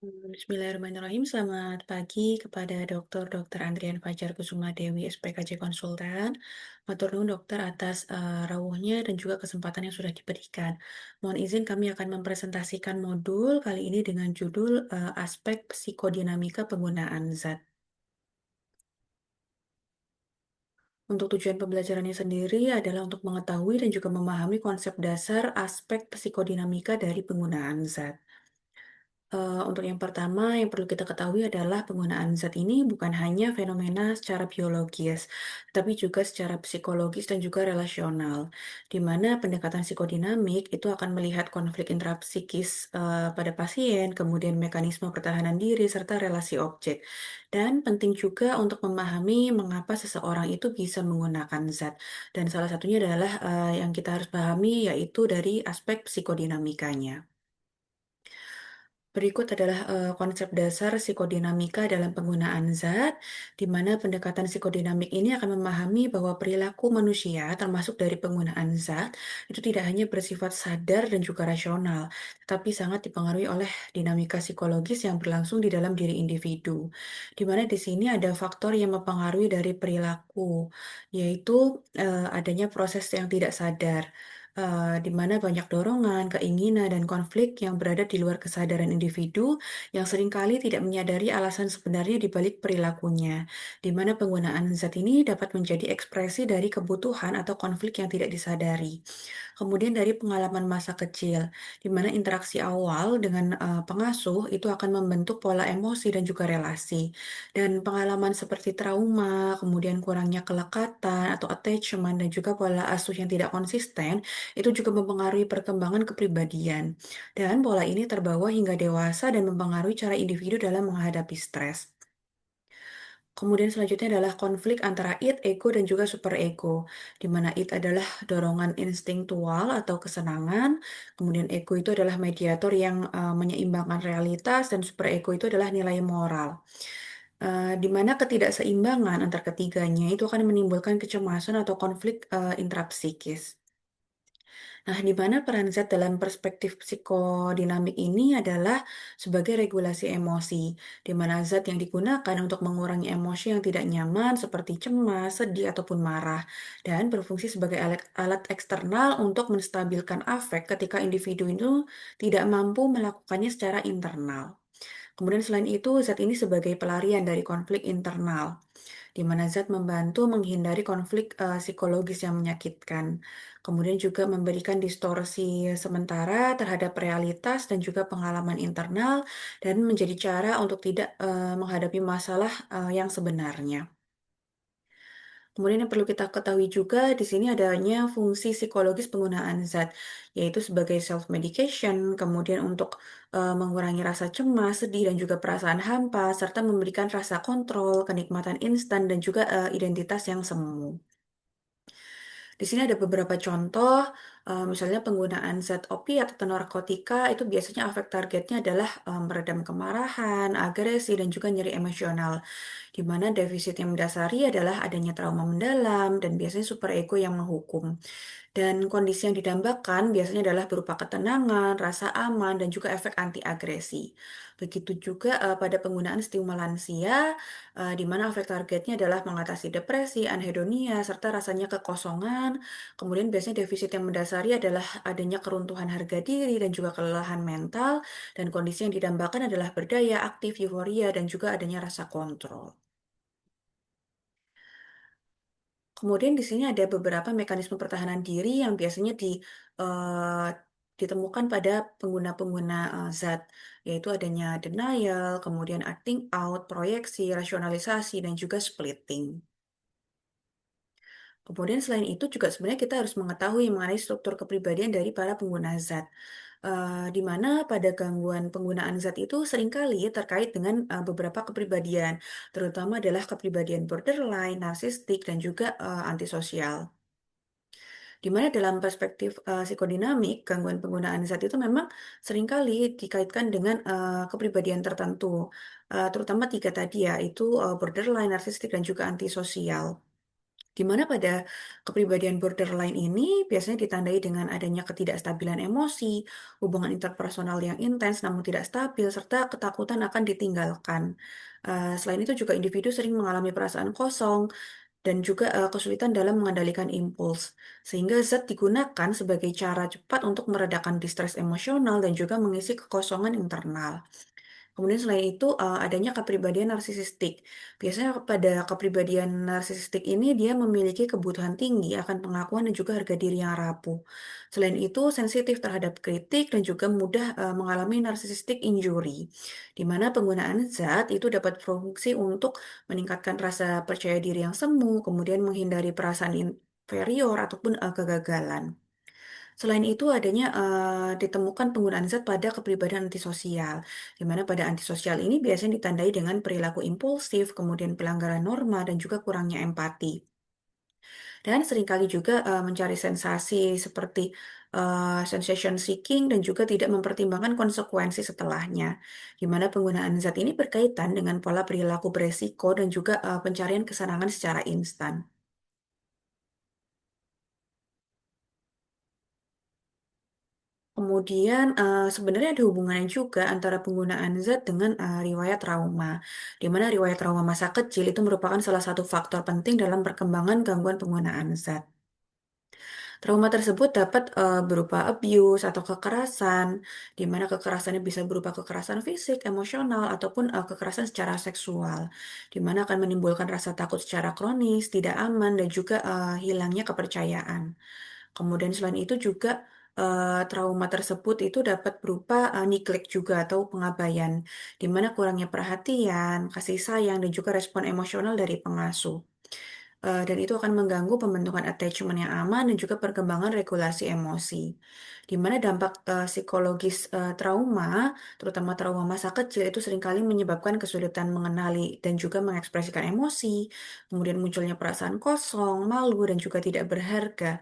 Bismillahirrahmanirrahim. Selamat pagi kepada Dr. Andrian Fajar Kusuma Dewi, SPKJ Konsultan. Matur nuwun dokter atas rawuhnya dan juga kesempatan yang sudah diberikan. Mohon izin kami akan mempresentasikan modul kali ini dengan judul aspek psikodinamika penggunaan zat. Untuk tujuan pembelajarannya sendiri adalah untuk mengetahui dan juga memahami konsep dasar aspek psikodinamika dari penggunaan zat. Untuk yang pertama yang perlu kita ketahui adalah penggunaan zat ini bukan hanya fenomena secara biologis, tapi juga secara psikologis dan juga relasional, di mana pendekatan psikodinamik itu akan melihat konflik intrapsikis pada pasien, kemudian mekanisme pertahanan diri, serta relasi objek. Dan penting juga untuk memahami mengapa seseorang itu bisa menggunakan zat. Dan salah satunya adalah yang kita harus pahami yaitu dari aspek psikodinamikanya. Berikut adalah konsep dasar psikodinamika dalam penggunaan zat, di mana pendekatan psikodinamik ini akan memahami bahwa perilaku manusia, termasuk dari penggunaan zat, itu tidak hanya bersifat sadar dan juga rasional, tetapi sangat dipengaruhi oleh dinamika psikologis yang berlangsung di dalam diri individu. Di mana di sini ada faktor yang mempengaruhi dari perilaku, yaitu adanya proses yang tidak sadar di mana banyak dorongan, keinginan, dan konflik yang berada di luar kesadaran individu yang seringkali tidak menyadari alasan sebenarnya di balik perilakunya, di mana penggunaan zat ini dapat menjadi ekspresi dari kebutuhan atau konflik yang tidak disadari. Kemudian dari pengalaman masa kecil, di mana interaksi awal dengan pengasuh itu akan membentuk pola emosi dan juga relasi. Dan pengalaman seperti trauma, kemudian kurangnya kelekatan atau attachment dan juga pola asuh yang tidak konsisten itu juga mempengaruhi perkembangan kepribadian. Dan pola ini terbawa hingga dewasa dan mempengaruhi cara individu dalam menghadapi stres. Kemudian selanjutnya adalah konflik antara id, ego, dan juga superego, di mana id adalah dorongan instinktual atau kesenangan, kemudian ego itu adalah mediator yang menyeimbangkan realitas, dan superego itu adalah nilai moral. Di mana ketidakseimbangan antar ketiganya itu akan menimbulkan kecemasan atau konflik intrapsikis. Nah, di mana peran zat dalam perspektif psikodinamik ini adalah sebagai regulasi emosi, di mana zat yang digunakan untuk mengurangi emosi yang tidak nyaman seperti cemas, sedih, ataupun marah, dan berfungsi sebagai alat eksternal untuk menstabilkan afek ketika individu itu tidak mampu melakukannya secara internal. Kemudian selain itu, zat ini sebagai pelarian dari konflik internal di mana zat membantu menghindari konflik psikologis yang menyakitkan. Kemudian juga memberikan distorsi sementara terhadap realitas dan juga pengalaman internal dan menjadi cara untuk tidak menghadapi masalah yang sebenarnya. Kemudian yang perlu kita ketahui juga di sini adanya fungsi psikologis penggunaan zat, yaitu sebagai self medication, kemudian untuk mengurangi rasa cemas, sedih dan juga perasaan hampa, serta memberikan rasa kontrol, kenikmatan instan dan juga identitas yang semu. Di sini ada beberapa contoh, misalnya penggunaan zat opiat atau narkotika itu biasanya efek targetnya adalah meredam kemarahan, agresi dan juga nyeri emosional di mana defisit yang mendasari adalah adanya trauma mendalam dan biasanya superego yang menghukum. Dan kondisi yang didambakan biasanya adalah berupa ketenangan, rasa aman, dan juga efek anti-agresi. Begitu juga pada penggunaan stimulansia, di mana efek targetnya adalah mengatasi depresi, anhedonia, serta rasanya kekosongan. Kemudian biasanya defisit yang mendasari adalah adanya keruntuhan harga diri dan juga kelelahan mental, dan kondisi yang didambakan adalah berdaya, aktif, euforia, dan juga adanya rasa kontrol. Kemudian di sini ada beberapa mekanisme pertahanan diri yang biasanya eee, ditemukan pada pengguna-pengguna, zat, yaitu adanya denial, kemudian acting out, proyeksi, rasionalisasi, dan juga splitting. Kemudian selain itu juga sebenarnya kita harus mengetahui mengenai struktur kepribadian dari para pengguna zat, di mana pada gangguan penggunaan zat itu seringkali terkait dengan, beberapa kepribadian, terutama adalah kepribadian borderline, narsistik, dan juga, antisosial. Di mana dalam perspektif, psikodinamik, gangguan penggunaan zat itu memang seringkali dikaitkan dengan, kepribadian tertentu, terutama 3 tadi ya, itu, borderline, narsistik, dan juga antisosial. Di mana pada kepribadian borderline ini biasanya ditandai dengan adanya ketidakstabilan emosi, hubungan interpersonal yang intens namun tidak stabil, serta ketakutan akan ditinggalkan. Selain itu juga individu sering mengalami perasaan kosong dan juga kesulitan dalam mengendalikan impuls, sehingga zat digunakan sebagai cara cepat untuk meredakan distres emosional dan juga mengisi kekosongan internal. Kemudian selain itu, adanya kepribadian narsisistik. Biasanya pada kepribadian narsisistik ini dia memiliki kebutuhan tinggi akan pengakuan dan juga harga diri yang rapuh. Selain itu, sensitif terhadap kritik dan juga mudah mengalami narcissistic injury, di mana penggunaan zat itu dapat berfungsi untuk meningkatkan rasa percaya diri yang semu, kemudian menghindari perasaan inferior ataupun kegagalan. Selain itu adanya, ditemukan penggunaan zat pada kepribadian antisosial, di mana pada antisosial ini biasanya ditandai dengan perilaku impulsif, kemudian pelanggaran norma, dan juga kurangnya empati. Dan seringkali juga, mencari sensasi seperti, sensation seeking dan juga tidak mempertimbangkan konsekuensi setelahnya, di mana penggunaan zat ini berkaitan dengan pola perilaku beresiko dan juga, pencarian kesenangan secara instan. Kemudian, sebenarnya ada hubungannya juga antara penggunaan zat dengan, riwayat trauma, di mana riwayat trauma masa kecil itu merupakan salah satu faktor penting dalam perkembangan gangguan penggunaan zat. Trauma tersebut dapat, berupa abuse atau kekerasan, di mana kekerasannya bisa berupa kekerasan fisik, emosional, ataupun, kekerasan secara seksual, di mana akan menimbulkan rasa takut secara kronis, tidak aman, dan juga, hilangnya kepercayaan. Kemudian selain itu juga, trauma tersebut itu dapat berupa, neglect juga atau pengabaian, di mana kurangnya perhatian, kasih sayang, dan juga respon emosional dari pengasuh. Dan itu akan mengganggu pembentukan attachment yang aman dan juga perkembangan regulasi emosi. Di mana dampak, psikologis, trauma, terutama trauma masa kecil itu seringkali menyebabkan kesulitan mengenali dan juga mengekspresikan emosi, kemudian munculnya perasaan kosong, malu, dan juga tidak berharga.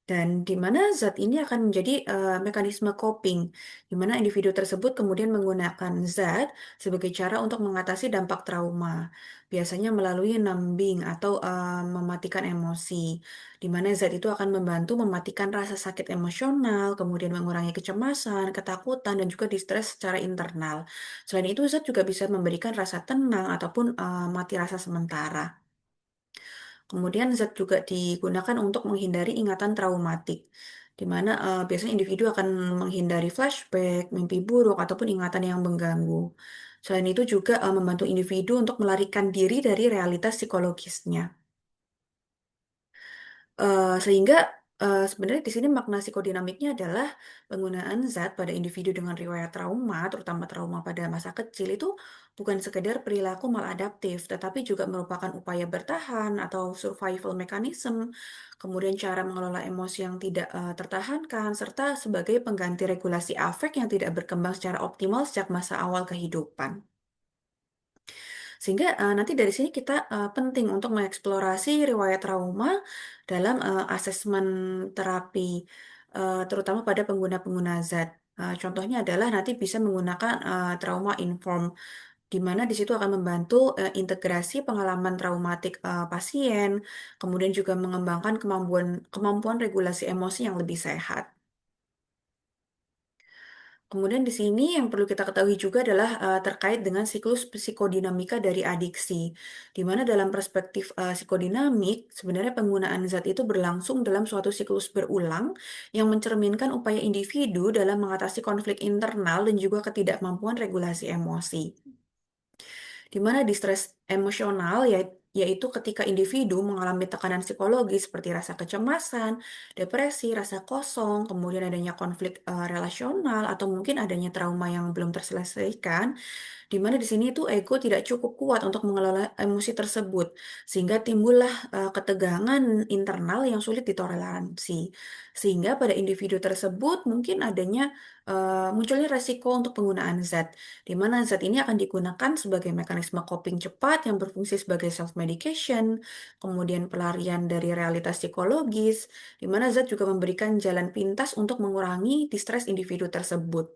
Dan di mana zat ini akan menjadi, mekanisme coping, di mana individu tersebut kemudian menggunakan zat sebagai cara untuk mengatasi dampak trauma. Biasanya melalui numbing atau, mematikan emosi, di mana zat itu akan membantu mematikan rasa sakit emosional, kemudian mengurangi kecemasan, ketakutan, dan juga distres secara internal. Selain itu, zat juga bisa memberikan rasa tenang ataupun, mati rasa sementara. Kemudian zat juga digunakan untuk menghindari ingatan traumatik, di mana, biasanya individu akan menghindari flashback, mimpi buruk, ataupun ingatan yang mengganggu. Selain itu juga, membantu individu untuk melarikan diri dari realitas psikologisnya. Sehingga, sebenarnya di sini makna psikodinamiknya adalah penggunaan zat pada individu dengan riwayat trauma, terutama trauma pada masa kecil itu bukan sekedar perilaku maladaptif, tetapi juga merupakan upaya bertahan atau survival mechanism, kemudian cara mengelola emosi yang tidak, tertahankan, serta sebagai pengganti regulasi afek yang tidak berkembang secara optimal sejak masa awal kehidupan. Sehingga, nanti dari sini kita, penting untuk mengeksplorasi riwayat trauma dalam, asesmen terapi, terutama pada pengguna-pengguna zat. Contohnya adalah nanti bisa menggunakan, trauma inform, di mana di situ akan membantu, integrasi pengalaman traumatik, pasien, kemudian juga mengembangkan kemampuan kemampuan regulasi emosi yang lebih sehat. Kemudian di sini yang perlu kita ketahui juga adalah, terkait dengan siklus psikodinamika dari adiksi, di mana dalam perspektif, psikodinamik, sebenarnya penggunaan zat itu berlangsung dalam suatu siklus berulang yang mencerminkan upaya individu dalam mengatasi konflik internal dan juga ketidakmampuan regulasi emosi. Di mana distres emosional yaitu ketika individu mengalami tekanan psikologis seperti rasa kecemasan, depresi, rasa kosong, kemudian adanya konflik, relasional atau mungkin adanya trauma yang belum terselesaikan, di mana di sini itu ego tidak cukup kuat untuk mengelola emosi tersebut, sehingga timbullah, ketegangan internal yang sulit ditoleransi. Sehingga pada individu tersebut mungkin adanya, munculnya resiko untuk penggunaan zat, di mana zat ini akan digunakan sebagai mekanisme coping cepat yang berfungsi sebagai self medication, kemudian pelarian dari realitas psikologis, di mana zat juga memberikan jalan pintas untuk mengurangi distres individu tersebut.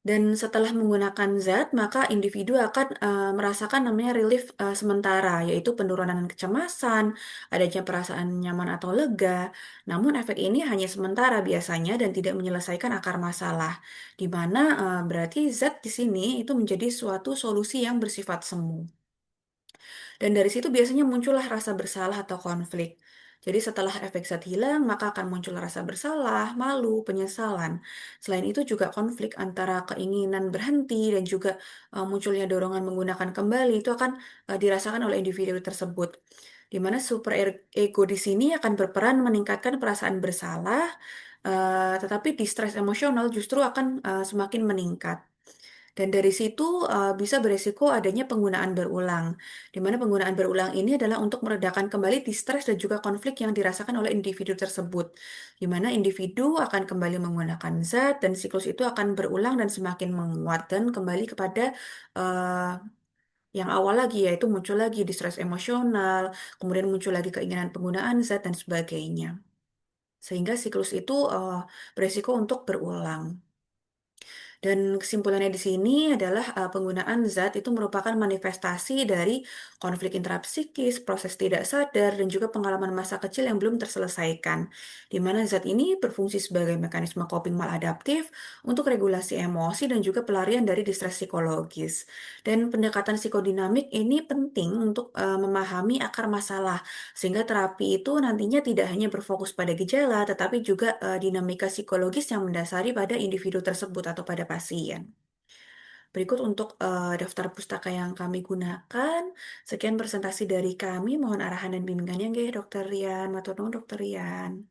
Dan setelah menggunakan zat, maka individu akan merasakan namanya relief sementara, yaitu penurunan kecemasan, adanya perasaan nyaman atau lega. Namun efek ini hanya sementara biasanya dan tidak menyelesaikan akar masalah, di mana berarti zat di sini itu menjadi suatu solusi yang bersifat semu. Dan dari situ biasanya muncullah rasa bersalah atau konflik. Jadi setelah efek zat hilang, maka akan muncul rasa bersalah, malu, penyesalan. Selain itu juga konflik antara keinginan berhenti dan juga munculnya dorongan menggunakan kembali itu akan dirasakan oleh individu tersebut. Di mana ego di sini akan berperan meningkatkan perasaan bersalah, tetapi distress emosional justru akan semakin meningkat. Dan dari situ bisa beresiko adanya penggunaan berulang, di mana penggunaan berulang ini adalah untuk meredakan kembali distres dan juga konflik yang dirasakan oleh individu tersebut, di mana individu akan kembali menggunakan zat dan siklus itu akan berulang dan semakin menguat dan kembali kepada eh, yang awal lagi, yaitu muncul lagi distres emosional, kemudian muncul lagi keinginan penggunaan zat dan sebagainya. Sehingga siklus itu beresiko untuk berulang. Dan kesimpulannya di sini adalah penggunaan zat itu merupakan manifestasi dari konflik intrapsikis, proses tidak sadar, dan juga pengalaman masa kecil yang belum terselesaikan. Di mana zat ini berfungsi sebagai mekanisme coping maladaptif untuk regulasi emosi dan juga pelarian dari distres psikologis. Dan pendekatan psikodinamik ini penting untuk memahami akar masalah, sehingga terapi itu nantinya tidak hanya berfokus pada gejala, tetapi juga dinamika psikologis yang mendasari pada individu tersebut atau pada pasien. Berikut untuk daftar pustaka yang kami gunakan. Sekian presentasi dari kami. Mohon arahan dan bimbingannya, nggih, Dokter Rian. Matur nuwun, Dokter Rian.